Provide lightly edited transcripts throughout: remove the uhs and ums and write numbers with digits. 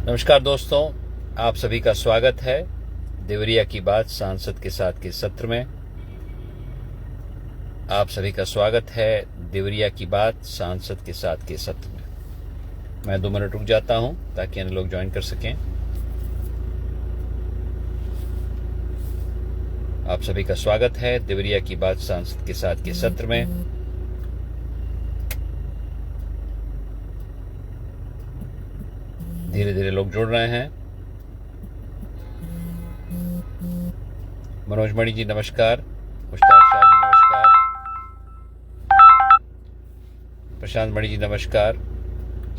नमस्कार दोस्तों, आप सभी का स्वागत है देवरिया की बात सांसद के साथ के सत्र में। आप सभी का स्वागत है देवरिया की बात सांसद के साथ के सत्र में। मैं 2 मिनट रुक जाता हूं ताकि अन्य लोग ज्वाइन कर सकें। आप सभी का स्वागत है देवरिया की बात सांसद के साथ के सत्र में। धीरे धीरे लोग जुड़ रहे हैं। मनोज मणि जी नमस्कार, मुश्ताक शाह जी नमस्कार, प्रशांत मणि जी नमस्कार,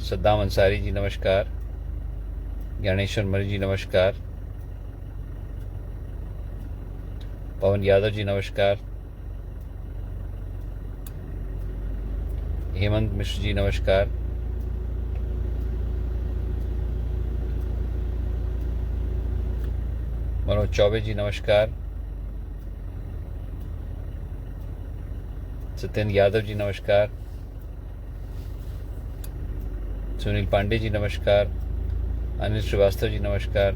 सद्दाम अंसारी जी नमस्कार, ज्ञानेश्वर मणि जी नमस्कार, पवन यादव जी नमस्कार, हेमंत मिश्र जी नमस्कार, मनोज चौबे जी नमस्कार, सत्येंद्र यादव जी नमस्कार, सुनील पांडे जी नमस्कार, अनिल श्रीवास्तव जी नमस्कार,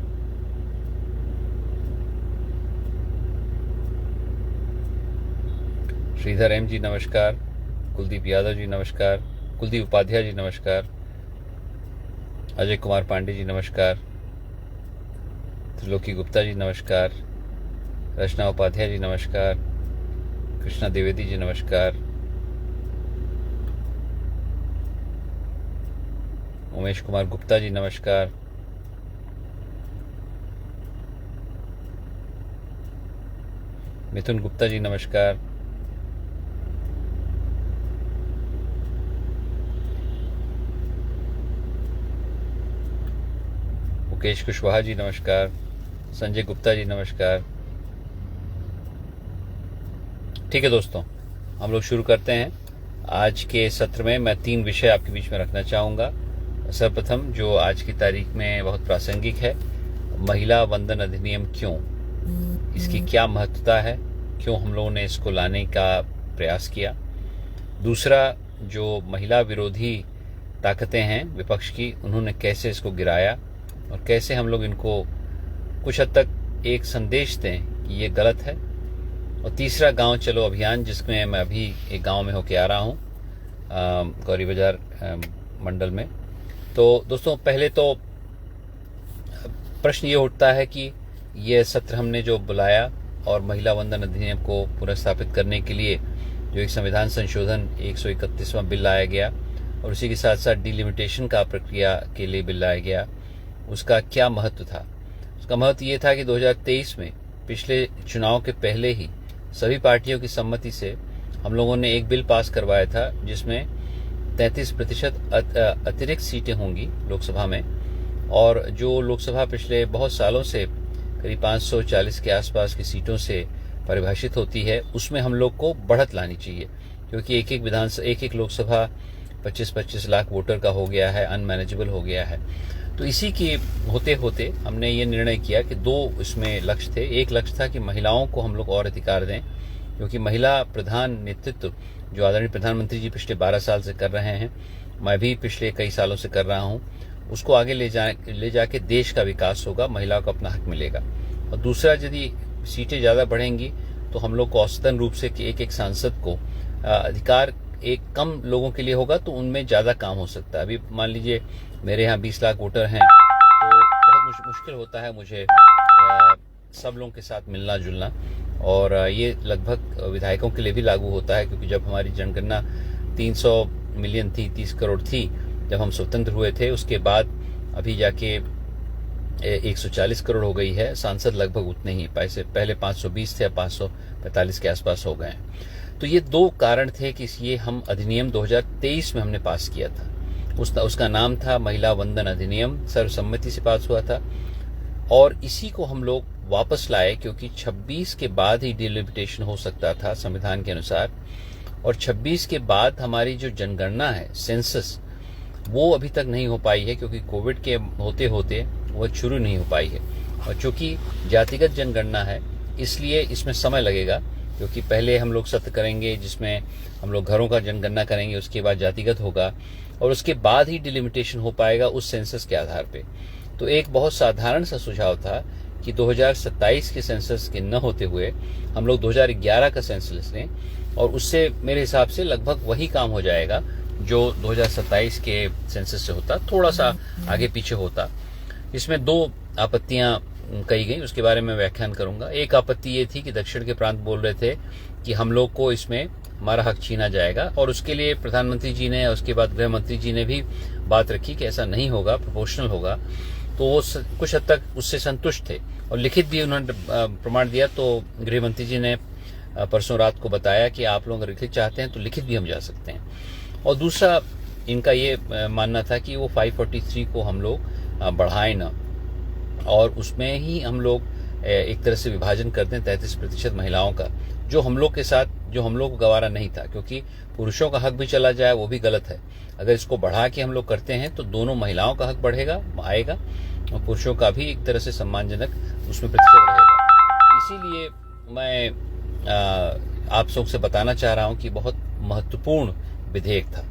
श्रीधर एम जी नमस्कार, कुलदीप यादव जी नमस्कार, कुलदीप उपाध्याय जी नमस्कार, अजय कुमार पांडे जी नमस्कार, त्रिलोकी गुप्ता जी नमस्कार, रचना उपाध्याय जी नमस्कार, कृष्णा द्विवेदी जी नमस्कार, उमेश कुमार गुप्ता जी नमस्कार, मिथुन गुप्ता जी नमस्कार, मुकेश कुशवाहा जी नमस्कार, संजय गुप्ता जी नमस्कार। ठीक है दोस्तों, हम लोग शुरू करते हैं। आज के सत्र में मैं 3 विषय आपके बीच में रखना चाहूँगा। सर्वप्रथम जो आज की तारीख में बहुत प्रासंगिक है, महिला वंदन अधिनियम क्यों, इसकी क्या महत्वता है, क्यों हम लोगों ने इसको लाने का प्रयास किया। दूसरा, जो महिला विरोधी ताकतें हैं विपक्ष की, उन्होंने कैसे इसको गिराया और कैसे हम लोग इनको कुछ हद तक एक संदेश दें कि ये गलत है। और तीसरा, गांव चलो अभियान, जिसमें मैं अभी एक गांव में होके आ रहा हूँ, गौरी बाजार मंडल में। तो दोस्तों, पहले तो प्रश्न ये उठता है कि ये सत्र हमने जो बुलाया और महिला वंदन अधिनियम को पुनर्स्थापित करने के लिए जो एक संविधान संशोधन 131वां बिल लाया गया और उसी के साथ साथ डिलिमिटेशन का प्रक्रिया के लिए बिल लाया गया, उसका क्या महत्व था। उसका महत्व ये था कि 2023 में पिछले चुनाव के पहले ही सभी पार्टियों की सम्मति से हम लोगों ने एक बिल पास करवाया था जिसमें 33% अतिरिक्त सीटें होंगी लोकसभा में, और जो लोकसभा पिछले बहुत सालों से करीब 540 के आसपास की सीटों से परिभाषित होती है, उसमें हम लोग को बढ़त लानी चाहिए, क्योंकि एक लोकसभा 25-25 लाख वोटर का हो गया है, अनमैनेजेबल हो गया है। तो इसी के होते होते हमने ये निर्णय किया कि 2 इसमें लक्ष्य थे। एक लक्ष्य था कि महिलाओं को हम लोग और अधिकार दें, क्योंकि महिला प्रधान नेतृत्व जो आदरणीय प्रधानमंत्री जी पिछले 12 साल से कर रहे हैं, मैं भी पिछले कई सालों से कर रहा हूं, उसको आगे ले जाके देश का विकास होगा, महिलाओं को अपना हक मिलेगा। और दूसरा, यदि सीटें ज़्यादा बढ़ेंगी तो हम लोग को औसतन रूप से कि एक सांसद को अधिकार एक कम लोगों के लिए होगा तो उनमें ज़्यादा काम हो सकता है। अभी मान लीजिए मेरे यहाँ 20 लाख वोटर हैं, तो बहुत मुश्किल होता है मुझे सब लोगों के साथ मिलना जुलना, और ये लगभग विधायकों के लिए भी लागू होता है, क्योंकि जब हमारी जनगणना 300 मिलियन थी, 30 करोड़ थी जब हम स्वतंत्र हुए थे, उसके बाद अभी जाके 140 करोड़ हो गई है। सांसद लगभग उतने ही, पहले 520 थे, अब 545 के आसपास हो गए हैं। तो ये 2 कारण थे कि ये हम अधिनियम 2023 में हमने पास किया था। उसका नाम था महिला वंदन अधिनियम, सर्वसम्मति से पास हुआ था, और इसी को हम लोग वापस लाए क्योंकि 26 के बाद ही डिलिमिटेशन हो सकता था संविधान के अनुसार, और 26 के बाद हमारी जो जनगणना है, सेंसस, वो अभी तक नहीं हो पाई है, क्योंकि कोविड के होते होते वो शुरू नहीं हो पाई है। और चूंकि जातिगत जनगणना है, इसलिए इसमें समय लगेगा, क्योंकि पहले हम लोग सत्र करेंगे जिसमें हम लोग घरों का जनगणना करेंगे, उसके बाद जातिगत होगा, और उसके बाद ही डिलिमिटेशन हो पाएगा उस सेंसस के आधार पे। तो एक बहुत साधारण सा सुझाव था कि 2027 के सेंसस के न होते हुए हम लोग 2011 का सेंसस लें, और उससे मेरे हिसाब से लगभग वही काम हो जाएगा जो 2027 के सेंसस से होता, थोड़ा सा आगे पीछे होता। इसमें दो आपत्तियां कही गई, उसके बारे में व्याख्यान करूंगा। एक आपत्ति ये थी कि दक्षिण के प्रांत बोल रहे थे कि हम लोग को इसमें हमारा हक छीना जाएगा, और उसके लिए प्रधानमंत्री जी ने, उसके बाद गृह मंत्री जी ने भी बात रखी कि ऐसा नहीं होगा, प्रोपोर्शनल होगा। तो वो कुछ हद तक उससे संतुष्ट थे, और लिखित भी उन्होंने प्रमाण दिया। तो गृह मंत्री जी ने परसों रात को बताया कि आप लोग अगर लिखित चाहते हैं तो लिखित भी हम जा सकते हैं। और दूसरा इनका ये मानना था कि वो 543 को हम लोग बढ़ाएं ना, और उसमें ही हम लोग एक तरह से विभाजन कर दें 33% महिलाओं का, जो हम लोग के साथ, जो हम लोग को गवारा नहीं था, क्योंकि पुरुषों का हक भी चला जाए वो भी गलत है। अगर इसको बढ़ा के हम लोग करते हैं तो दोनों महिलाओं का हक बढ़ेगा, आएगा, और पुरुषों का भी एक तरह से सम्मानजनक उसमें प्रतिशत रहेगा। इसीलिए मैं आप लोग से बताना चाह रहा हूं कि बहुत महत्वपूर्ण विधेयक था,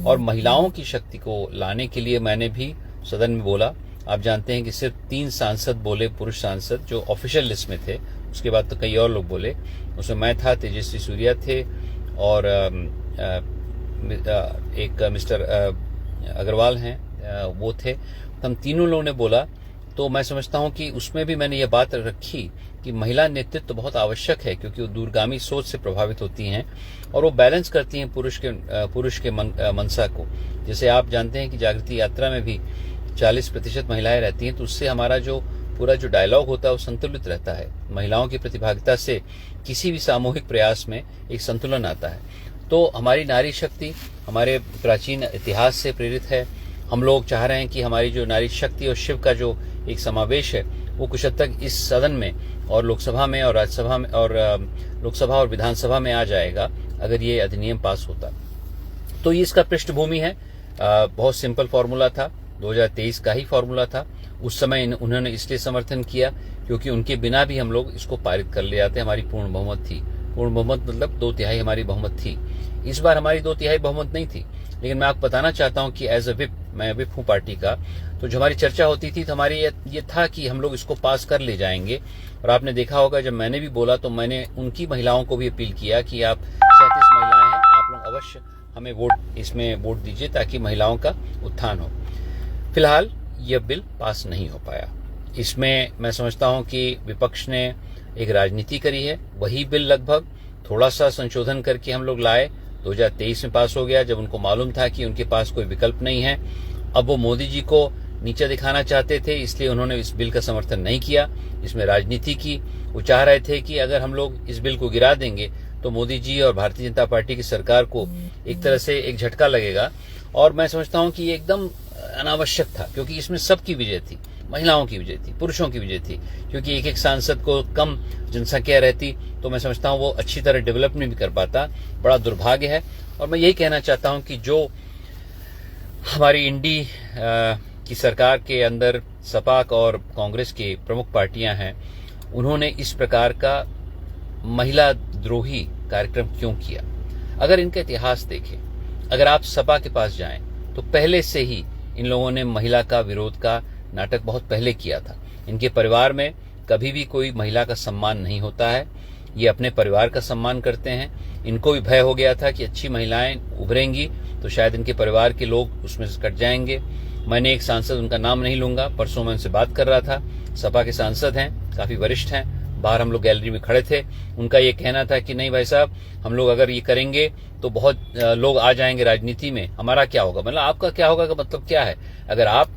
और महिलाओं की शक्ति को लाने के लिए मैंने भी सदन में बोला। आप जानते हैं कि सिर्फ 3 सांसद बोले, पुरुष सांसद, जो ऑफिशियल लिस्ट में थे। उसके बाद तो कई और लोग बोले, उसमें मैं था, तेजस्वी सूर्या थे, और एक मिस्टर अग्रवाल हैं, वो थे। हम तीनों लोगों ने बोला। तो मैं समझता हूं कि उसमें भी मैंने ये बात रखी कि महिला नेतृत्व बहुत आवश्यक है, क्योंकि वो दूरगामी सोच से प्रभावित होती हैं, और वो बैलेंस करती हैं पुरुष के मनसा को। जैसे आप जानते हैं कि जागृति यात्रा में भी 40% महिलाएं रहती हैं, तो उससे हमारा जो पूरा जो डायलॉग होता है वो संतुलित रहता है। महिलाओं की प्रतिभागिता से किसी भी सामूहिक प्रयास में एक संतुलन आता है। तो हमारी नारी शक्ति हमारे प्राचीन इतिहास से प्रेरित है। हम लोग चाह रहे हैं कि हमारी जो नारी शक्ति और शिव का जो एक समावेश है वो कुछ हद तक इस सदन में और लोकसभा में और राज्यसभा में और लोकसभा और विधानसभा में आ जाएगा, अगर ये अधिनियम पास होता। तो ये इसका पृष्ठभूमि है। बहुत सिंपल फॉर्मूला था, 2023 का ही फॉर्मूला था। उस समय उन्होंने इसलिए समर्थन किया क्योंकि उनके बिना भी हम लोग इसको पारित कर ले जाते। हमारी पूर्ण बहुमत थी। पूर्ण बहुमत मतलब 2/3 हमारी बहुमत थी। इस बार हमारी 2/3 बहुमत नहीं थी, लेकिन मैं आपको बताना चाहता हूं कि एज अ विप, मैं विप हूं पार्टी का, तो जो हमारी चर्चा होती थी तो हमारी ये था कि हम लोग इसको पास कर ले जाएंगे। और आपने देखा होगा जब मैंने भी बोला तो मैंने उनकी महिलाओं को भी अपील किया कि आप 37 महिलाएं हैं, आप लोग अवश्य हमें इसमें वोट दीजिए ताकि महिलाओं का उत्थान हो। फिलहाल यह बिल पास नहीं हो पाया। इसमें मैं समझता हूं कि विपक्ष ने एक राजनीति करी है। वही बिल लगभग थोड़ा सा संशोधन करके हम लोग लाए, 2023 में पास हो गया, जब उनको मालूम था कि उनके पास कोई विकल्प नहीं है। अब वो मोदी जी को नीचे दिखाना चाहते थे, इसलिए उन्होंने इस बिल का समर्थन नहीं किया। इसमें राजनीति की, वो चाह रहे थे कि अगर हम लोग इस बिल को गिरा देंगे तो मोदी जी और भारतीय जनता पार्टी की सरकार को एक तरह से एक झटका लगेगा। और मैं समझता हूं कि ये एकदम अनावश्यक था, क्योंकि इसमें सबकी विजय थी, महिलाओं की विजय थी, पुरुषों की विजय थी। क्योंकि एक सांसद को कम जनसंख्या रहती तो मैं समझता हूं वो अच्छी तरह डेवलप नहीं भी कर पाता। बड़ा दुर्भाग्य है। और मैं यही कहना चाहता हूं कि जो हमारी इंडी की सरकार के अंदर सपा और कांग्रेस की प्रमुख पार्टियां हैं, उन्होंने इस प्रकार का महिला द्रोही कार्यक्रम क्यों किया। अगर इनका इतिहास देखें, अगर आप सपा के पास जाएं तो पहले से ही इन लोगों ने महिला का विरोध का नाटक बहुत पहले किया था। इनके परिवार में कभी भी कोई महिला का सम्मान नहीं होता है। ये अपने परिवार का सम्मान करते हैं। इनको भी भय हो गया था कि अच्छी महिलाएं उभरेंगी तो शायद इनके परिवार के लोग उसमें से कट जाएंगे। मैंने एक सांसद, उनका नाम नहीं लूंगा, परसों मैं उनसे बात कर रहा था, सपा के सांसद हैं, काफी वरिष्ठ हैं, बाहर हम लोग गैलरी में खड़े थे। उनका ये कहना था कि नहीं भाई साहब, हम लोग अगर ये करेंगे तो बहुत लोग आ जाएंगे राजनीति में, हमारा क्या होगा। मतलब आपका क्या होगा का मतलब क्या है। अगर आप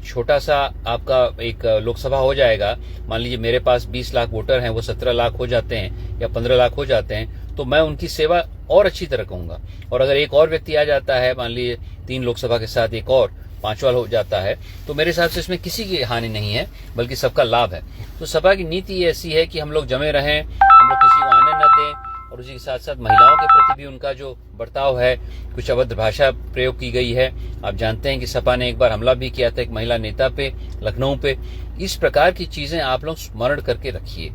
छोटा सा आपका एक लोकसभा हो जाएगा, मान लीजिए मेरे पास 20 लाख वोटर हैं, वो 17 लाख हो जाते हैं या 15 लाख हो जाते हैं, तो मैं उनकी सेवा और अच्छी तरह कहूंगा। और अगर एक और व्यक्ति आ जाता है, मान लीजिए 3 लोकसभा के साथ एक और 5वां हो जाता है, तो मेरे हिसाब से इसमें किसी की हानि नहीं है, बल्कि सबका लाभ है। तो सपा की नीति ऐसी है कि हम लोग जमे रहें, हम लोग किसी को आने न दें, और उसी के साथ साथ महिलाओं के प्रति भी उनका जो बर्ताव है, कुछ अभद्र भाषा प्रयोग की गई है। आप जानते हैं कि सपा ने एक बार हमला भी किया था एक महिला नेता पे, लखनऊ पे। इस प्रकार की चीजें आप लोग स्मरण करके रखिए।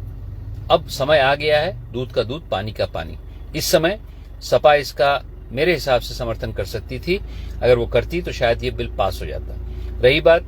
अब समय आ गया है, दूध का दूध, पानी का पानी। इस समय सपा इसका मेरे हिसाब से समर्थन कर सकती थी। अगर वो करती तो शायद ये बिल पास हो जाता। रही बात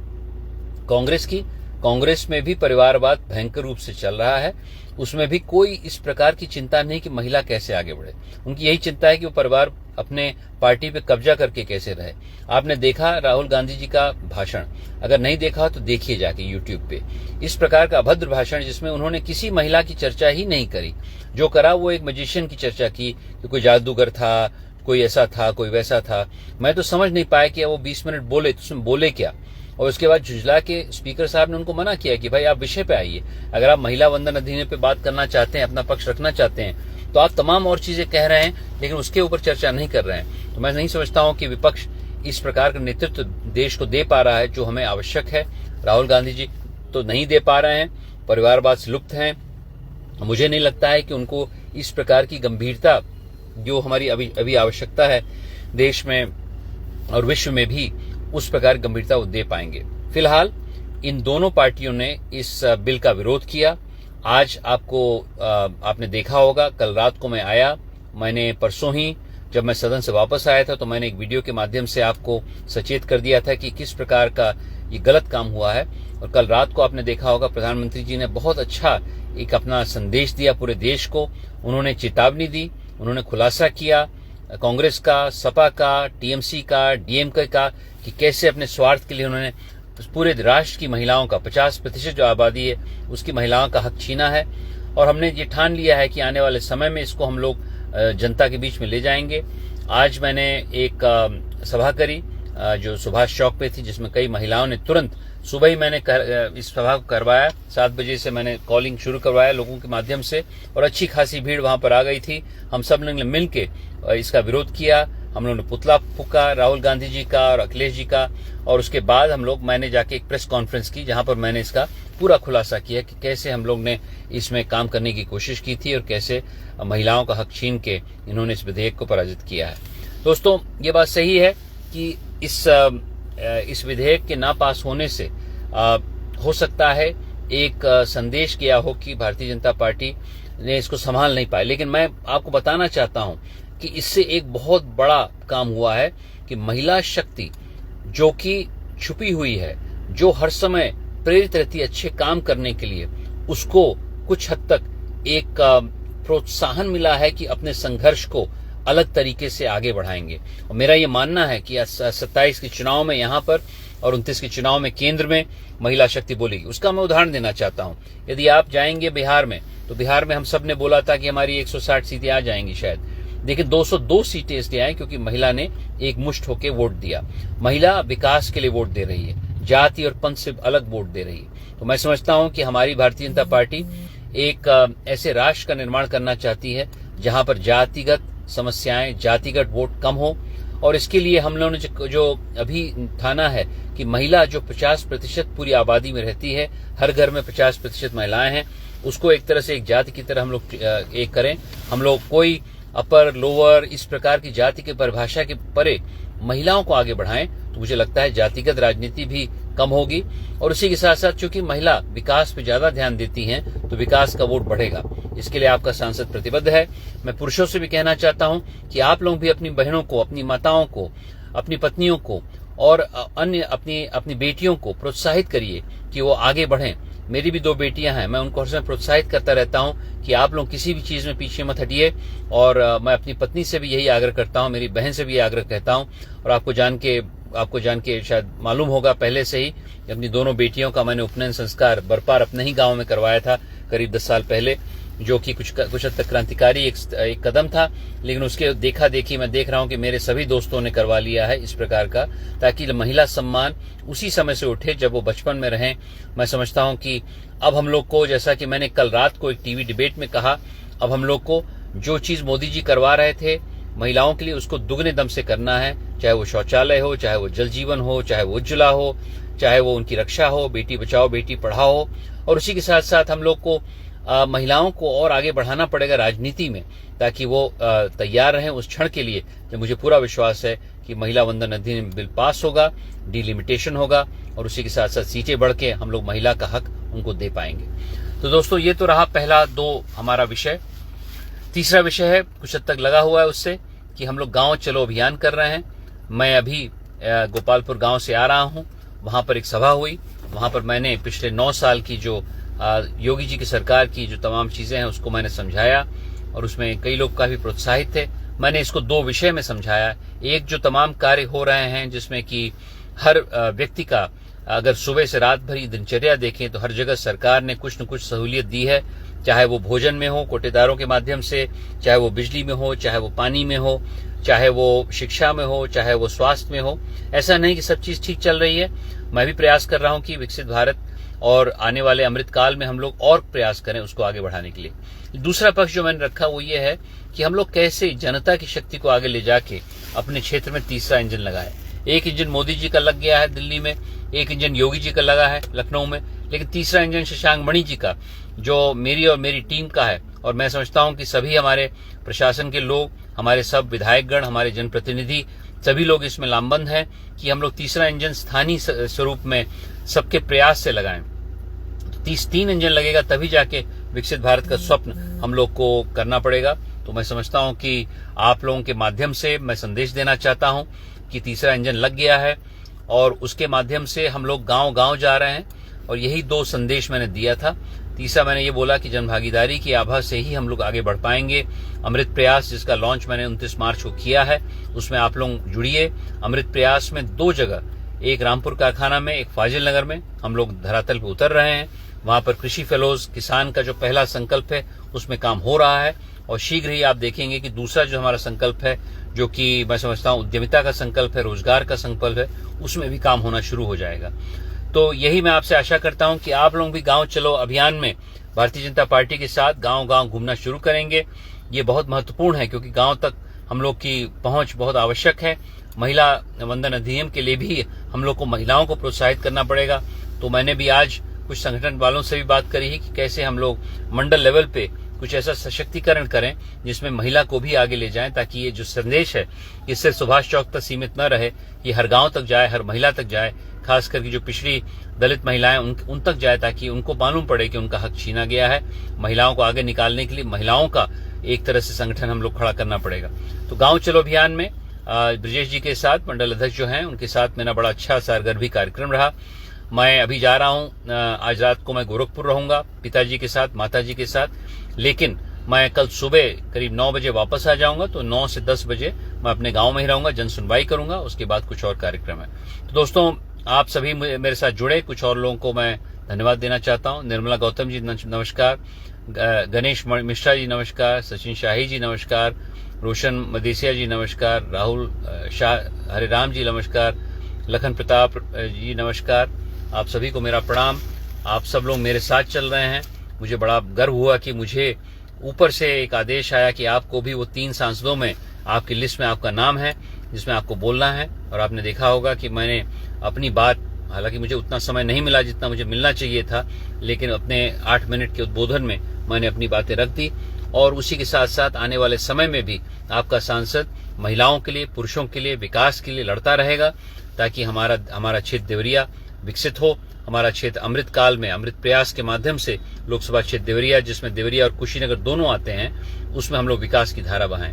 कांग्रेस में भी परिवारवाद भयंकर रूप से चल रहा है। उसमें भी कोई इस प्रकार की चिंता नहीं कि महिला कैसे आगे बढ़े। उनकी यही चिंता है कि वो परिवार अपने पार्टी पे कब्जा करके कैसे रहे। आपने देखा राहुल गांधी जी का भाषण, अगर नहीं देखा तो देखिए जाके यूट्यूब पे। इस प्रकार का अभद्र भाषण जिसमें उन्होंने किसी महिला की चर्चा ही नहीं करी। जो करा वो एक मैजिशियन की चर्चा की कि कोई जादूगर था, कोई ऐसा था, कोई वैसा था। मैं तो समझ नहीं पाया कि वो 20 मिनट बोले तो उसमें बोले क्या। और उसके बाद झुंझला के स्पीकर साहब ने उनको मना किया कि भाई आप विषय पे आइए। अगर आप महिला वंदन अधिनियम पे बात करना चाहते हैं, अपना पक्ष रखना चाहते हैं, तो आप तमाम और चीजें कह रहे हैं लेकिन उसके ऊपर चर्चा नहीं कर रहे हैं। तो मैं नहीं समझता हूं कि विपक्ष इस प्रकार का नेतृत्व देश को दे पा रहा है जो हमें आवश्यक है। राहुल गांधी जी तो नहीं दे पा रहे हैं, परिवारवाद से लुप्त हैं। मुझे नहीं लगता है कि उनको इस प्रकार की गंभीरता जो हमारी अभी आवश्यकता है देश में और विश्व में भी, उस प्रकार गंभीरता वो दे पाएंगे। फिलहाल इन दोनों पार्टियों ने इस बिल का विरोध किया। आज आपने देखा होगा, कल रात को मैं आया, मैंने परसों ही जब मैं सदन से वापस आया था तो मैंने एक वीडियो के माध्यम से आपको सचेत कर दिया था कि किस प्रकार का ये गलत काम हुआ है। और कल रात को आपने देखा होगा प्रधानमंत्री जी ने बहुत अच्छा एक अपना संदेश दिया पूरे देश को। उन्होंने चेतावनी दी, उन्होंने खुलासा किया कांग्रेस का, सपा का, टीएमसी का, डीएमके का, कि कैसे अपने स्वार्थ के लिए उन्होंने पूरे राष्ट्र की महिलाओं का 50% जो आबादी है उसकी महिलाओं का हक छीना है। और हमने ये ठान लिया है कि आने वाले समय में इसको हम लोग जनता के बीच में ले जाएंगे। आज मैंने एक सभा करी जो सुभाष चौक पे थी, जिसमें कई महिलाओं ने तुरंत सुबह ही मैंने इस सभा को करवाया। 7 बजे से मैंने कॉलिंग शुरू करवाया लोगों के माध्यम से और अच्छी खासी भीड़ वहां पर आ गई थी। हम सब लोगों ने मिलकर इसका विरोध किया। हम लोगों ने पुतला फूका राहुल गांधी जी का और अखिलेश जी का। और उसके बाद मैंने जाके एक प्रेस कॉन्फ्रेंस की जहां पर मैंने इसका पूरा खुलासा किया कि कैसे हम लोग ने इसमें काम करने की कोशिश की थी और कैसे महिलाओं का हक छीन के इन्होंने इस विधेयक को पराजित किया है। दोस्तों, ये बात सही है कि इस विधेयक के ना पास होने से हो सकता है एक संदेश गया हो कि भारतीय जनता पार्टी ने इसको संभाल नहीं पाया। लेकिन मैं आपको बताना चाहता हूं कि इससे एक बहुत बड़ा काम हुआ है कि महिला शक्ति जो कि छुपी हुई है, जो हर समय प्रेरित रहती है अच्छे काम करने के लिए, उसको कुछ हद तक एक प्रोत्साहन मिला है कि अपने संघर्ष को अलग तरीके से आगे बढ़ाएंगे। और मेरा ये मानना है कि 27 के चुनाव में यहाँ पर और 29 के चुनाव में केंद्र में महिला शक्ति बोलेगी। उसका मैं उदाहरण देना चाहता हूँ। यदि आप जाएंगे बिहार में, तो बिहार में हम सब ने बोला था कि हमारी 160 सीटें आ जाएंगी शायद, लेकिन 202 सीटें इसलिए आई क्योंकि महिला ने एक मुश्त होकर वोट दिया। महिला विकास के लिए वोट दे रही है, जाति और पंथ से अलग वोट दे रही है। तो मैं समझता हूं कि हमारी भारतीय जनता पार्टी एक ऐसे राष्ट्र का निर्माण करना चाहती है जहां पर जातिगत समस्याएं, जातिगत वोट कम हो। और इसके लिए हम लोगों ने जो अभी ठाना है कि महिला जो 50% पूरी आबादी में रहती है, हर घर में 50% महिलाएं हैं, उसको एक तरह से एक जाति की तरह हम लोग एक करें। हम लोग कोई अपर लोअर इस प्रकार की जाति के परिभाषा के परे महिलाओं को आगे बढ़ाएं, तो मुझे लगता है जातिगत राजनीति भी कम होगी। और उसी के साथ साथ चूंकि महिला विकास पे ज्यादा ध्यान देती हैं, तो विकास का वोट बढ़ेगा। इसके लिए आपका सांसद प्रतिबद्ध है। मैं पुरुषों से भी कहना चाहता हूं कि आप लोग भी अपनी बहनों को, अपनी माताओं को, अपनी पत्नियों को और अन्य अपनी बेटियों को प्रोत्साहित करिए कि वो आगे बढ़ें। मेरी भी 2 बेटियां हैं, मैं उनको हर समय प्रोत्साहित करता रहता हूं कि आप लोग किसी भी चीज में पीछे मत हटिए। और मैं अपनी पत्नी से भी यही आग्रह करता हूं, मेरी बहन से भी आग्रह कहता हूं। और आपको जान के शायद मालूम होगा पहले से ही, अपनी दोनों बेटियों का मैंने उपनयन संस्कार बरपार अपने ही गांव में करवाया था करीब 10 साल पहले, जो कि कुछ हद तक क्रांतिकारी एक कदम था। लेकिन उसके देखा देखी मैं देख रहा हूं कि मेरे सभी दोस्तों ने करवा लिया है इस प्रकार का, ताकि महिला सम्मान उसी समय से उठे जब वो बचपन में रहें। मैं समझता हूं कि अब हम लोग को, जैसा कि मैंने कल रात को एक टीवी डिबेट में कहा, अब हम लोग को जो चीज मोदी जी करवा रहे थे महिलाओं के लिए, उसको दुगने दम से करना है। चाहे वो शौचालय हो, चाहे वो जल जीवन हो, चाहे वो उज्ज्वला हो, चाहे वो उनकी रक्षा हो, बेटी बचाओ बेटी पढ़ाओ हो। और उसी के साथ साथ हम लोग को महिलाओं को और आगे बढ़ाना पड़ेगा राजनीति में, ताकि वो तैयार रहें उस क्षण के लिए जब मुझे पूरा विश्वास है कि महिला वंदन अधिनियम बिल पास होगा, डिलिमिटेशन होगा और उसी के साथ साथ सीटें बढ़ के हम लोग महिला का हक उनको दे पाएंगे। तो दोस्तों, ये तो रहा पहला 2 हमारा विषय। तीसरा विषय है, कुछ हद तक लगा हुआ है उससे, कि हम लोग गांव चलो अभियान कर रहे हैं। मैं अभी गोपालपुर गांव से आ रहा हूं, वहां पर एक सभा हुई। वहां पर मैंने पिछले 9 साल की जो योगी जी की सरकार की जो तमाम चीजें हैं उसको मैंने समझाया और उसमें कई लोग काफी प्रोत्साहित थे। मैंने इसको 2 विषय में समझाया। एक, जो तमाम कार्य हो रहे हैं जिसमें कि हर व्यक्ति का अगर सुबह से रात भरी दिनचर्या देखें तो हर जगह सरकार ने कुछ न कुछ सहूलियत दी है, चाहे वो भोजन में हो कोटेदारों के माध्यम से, चाहे वो बिजली में हो, चाहे वो पानी में हो, चाहे वो शिक्षा में हो, चाहे वो स्वास्थ्य में हो। ऐसा नहीं कि सब चीज ठीक चल रही है। मैं भी प्रयास कर रहा हूं कि विकसित भारत और आने वाले अमृत काल में हम लोग और प्रयास करें उसको आगे बढ़ाने के लिए। दूसरा पक्ष जो मैंने रखा वो ये है कि हम लोग कैसे जनता की शक्ति को आगे ले जाके अपने क्षेत्र में तीसरा इंजन लगाए। एक इंजन मोदी जी का लग गया है दिल्ली में, एक इंजन योगी जी का लगा है लखनऊ में, लेकिन तीसरा इंजन शशांक मणि जी का जो मेरी और मेरी टीम का है। और मैं समझता हूं कि सभी हमारे प्रशासन के लोग, हमारे सब विधायकगण, हमारे जनप्रतिनिधि, सभी लोग इसमें लामबंद हैं कि हम लोग तीसरा इंजन स्थानीय स्वरूप में सबके प्रयास से लगाएं। तो 3 इंजन लगेगा तभी जाके विकसित भारत का स्वप्न हम लोग को करना पड़ेगा। तो मैं समझता हूं कि आप लोगों के माध्यम से मैं संदेश देना चाहता हूं कि तीसरा इंजन लग गया है और उसके माध्यम से हम लोग गांव-गांव जा रहे हैं और यही 2 संदेश मैंने दिया था। तीसरा मैंने ये बोला कि जनभागीदारी की आभा से ही हम लोग आगे बढ़ पाएंगे। अमृत प्रयास जिसका लॉन्च मैंने 29 मार्च को किया है उसमें आप लोग जुड़िए। अमृत प्रयास में 2 जगह, एक रामपुर कारखाना में, एक फाजिल नगर में हम लोग धरातल पे उतर रहे हैं। वहां पर कृषि फेलोज किसान का जो पहला संकल्प है उसमें काम हो रहा है और शीघ्र ही आप देखेंगे कि दूसरा जो हमारा संकल्प है, जो कि मैं समझता हूं उद्यमिता का संकल्प है, रोजगार का संकल्प है, उसमें भी काम होना शुरू हो जाएगा। तो यही मैं आपसे आशा करता हूं कि आप लोग भी गांव चलो अभियान में भारतीय जनता पार्टी के साथ गांव-गांव घूमना शुरू करेंगे। ये बहुत महत्वपूर्ण है क्योंकि गांव तक हम लोग की पहुंच बहुत आवश्यक है। महिला वंदन अधिनियम के लिए भी हम लोग को महिलाओं को प्रोत्साहित करना पड़ेगा। तो मैंने भी आज कुछ संगठन वालों से भी बात करी है कि कैसे हम लोग मंडल लेवल पे कुछ ऐसा सशक्तिकरण करें जिसमें महिला को भी आगे ले जाएं, ताकि ये जो संदेश है ये सिर्फ सुभाष चौक तक सीमित न रहे, ये हर गांव तक जाए, हर महिला तक जाए, खास करके जो पिछड़ी दलित महिलाएं उन तक जाए, ताकि उनको मालूम पड़े कि उनका हक छीना गया है। महिलाओं को आगे निकालने के लिए महिलाओं का एक तरह से संगठन हम लोग खड़ा करना पड़ेगा। तो गांव चलो अभियान में ब्रजेश जी के साथ मंडल अध्यक्ष जो हैं उनके साथ मेरा बड़ा अच्छा सरगर्मी कार्यक्रम रहा। मैं अभी जा रहा हूं, आज रात को मैं गोरखपुर रहूंगा पिताजी के साथ, माताजी के साथ, लेकिन मैं कल सुबह करीब 9 बजे वापस आ जाऊंगा। तो 9 से 10 बजे मैं अपने गांव में ही रहूंगा, जन सुनवाई करूंगा, उसके बाद कुछ और कार्यक्रम है। तो दोस्तों आप सभी मेरे साथ जुड़े। कुछ और लोगों को मैं धन्यवाद देना चाहता हूं। निर्मला गौतम जी नमस्कार, गणेश मिश्रा जी नमस्कार, सचिन शाही जी नमस्कार, रोशन मदेसिया जी नमस्कार, राहुल हरिराम जी नमस्कार, लखन प्रताप जी नमस्कार। आप सभी को मेरा प्रणाम। आप सब लोग मेरे साथ चल रहे हैं। मुझे बड़ा गर्व हुआ कि मुझे ऊपर से एक आदेश आया कि आपको भी वो 3 सांसदों में आपकी लिस्ट में आपका नाम है जिसमें आपको बोलना है। और आपने देखा होगा कि मैंने अपनी बात, हालांकि मुझे उतना समय नहीं मिला जितना मुझे मिलना चाहिए था, लेकिन अपने 8 मिनट के उद्बोधन में मैंने अपनी बातें रख दी। और उसी के साथ साथ आने वाले समय में भी आपका सांसद महिलाओं के लिए, पुरुषों के लिए, विकास के लिए लड़ता रहेगा, ताकि हमारा क्षेत्र देवरिया विकसित हो। हमारा क्षेत्र अमृत काल में अमृत प्रयास के माध्यम से लोकसभा क्षेत्र देवरिया, जिसमें देवरिया और कुशीनगर दोनों आते हैं, उसमें हम लोग विकास की धारा बहाएं।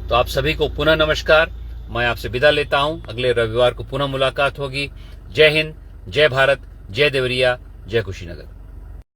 तो आप सभी को पुनः नमस्कार। मैं आपसे विदा लेता हूं। अगले रविवार को पुनः मुलाकात होगी। जय हिंद, जय भारत, जय देवरिया, जय कुशीनगर।